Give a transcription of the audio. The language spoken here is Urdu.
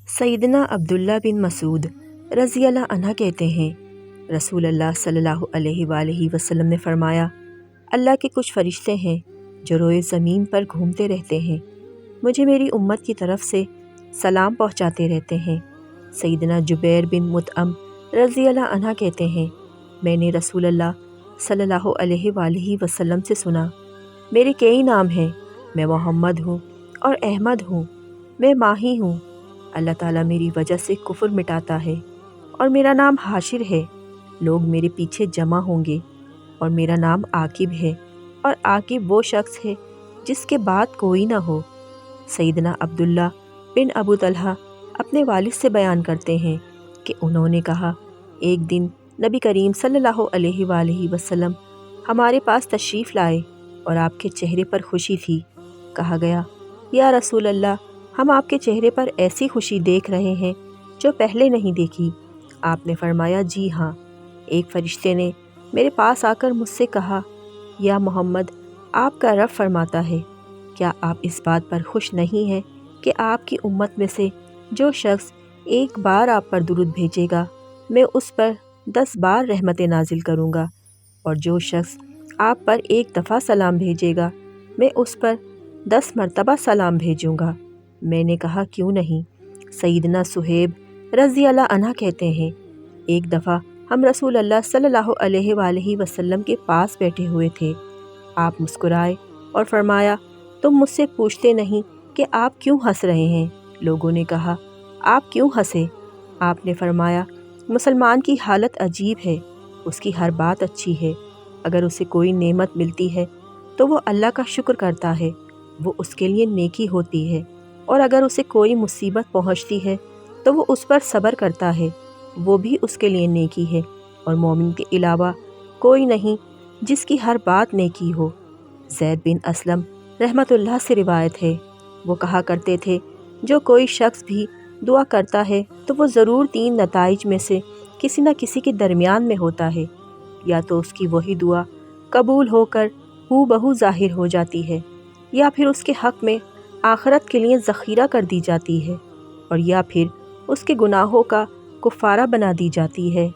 سیدنا عبداللہ بن مسعود رضی اللہ عنہ کہتے ہیں، رسول اللہ صلی اللہ علیہ وآلہ وسلم نے فرمایا، اللہ کے کچھ فرشتے ہیں جو روئے زمین پر گھومتے رہتے ہیں، مجھے میری امت کی طرف سے سلام پہنچاتے رہتے ہیں۔ سیدنا جبیر بن مطعم رضی اللہ عنہ کہتے ہیں، میں نے رسول اللہ صلی اللہ علیہ وآلہ وسلم سے سنا، میرے کئی نام ہیں، میں محمد ہوں اور احمد ہوں، میں ماہی ہوں، اللہ تعالیٰ میری وجہ سے کفر مٹاتا ہے، اور میرا نام حاشر ہے، لوگ میرے پیچھے جمع ہوں گے، اور میرا نام عاقب ہے، اور عاقب وہ شخص ہے جس کے بعد کوئی نہ ہو۔ سیدنا عبداللہ بن ابو طلحہ اپنے والد سے بیان کرتے ہیں کہ انہوں نے کہا، ایک دن نبی کریم صلی اللہ علیہ وآلہ وسلم ہمارے پاس تشریف لائے اور آپ کے چہرے پر خوشی تھی۔ کہا گیا، یا رسول اللہ، ہم آپ کے چہرے پر ایسی خوشی دیکھ رہے ہیں جو پہلے نہیں دیکھی۔ آپ نے فرمایا، جی ہاں۔ ایک فرشتے نے میرے پاس آ کر مجھ سے کہا، یا محمد، آپ کا رب فرماتا ہے، کیا آپ اس بات پر خوش نہیں ہیں کہ آپ کی امت میں سے جو شخص ایک بار آپ پر درود بھیجے گا، میں اس پر 10 بار رحمتیں نازل کروں گا، اور جو شخص آپ پر ایک دفعہ سلام بھیجے گا، میں اس پر 10 مرتبہ سلام بھیجوں گا۔ میں نے کہا، کیوں نہیں؟ سیدنا صہیب رضی اللہ عنہ کہتے ہیں، ایک دفعہ ہم رسول اللہ صلی اللہ علیہ وآلہ وسلم کے پاس بیٹھے ہوئے تھے، آپ مسکرائے اور فرمایا، تم مجھ سے پوچھتے نہیں کہ آپ کیوں ہنس رہے ہیں؟ لوگوں نے کہا، آپ کیوں ہنسے؟ آپ نے فرمایا، مسلمان کی حالت عجیب ہے، اس کی ہر بات اچھی ہے، اگر اسے کوئی نعمت ملتی ہے تو وہ اللہ کا شکر کرتا ہے، وہ اس کے لیے نیکی ہوتی ہے، اور اگر اسے کوئی مصیبت پہنچتی ہے تو وہ اس پر صبر کرتا ہے، وہ بھی اس کے لیے نیکی ہے، اور مومن کے علاوہ کوئی نہیں جس کی ہر بات نیکی ہو۔ زید بن اسلم رحمۃ اللہ سے روایت ہے، وہ کہا کرتے تھے، جو کوئی شخص بھی دعا کرتا ہے تو وہ ضرور 3 نتائج میں سے کسی نہ کسی کے درمیان میں ہوتا ہے، یا تو اس کی وہی دعا قبول ہو کر ہو بہو ظاہر ہو جاتی ہے، یا پھر اس کے حق میں آخرت کے لیے ذخیرہ کر دی جاتی ہے، اور یا پھر اس کے گناہوں کا کفارہ بنا دی جاتی ہے۔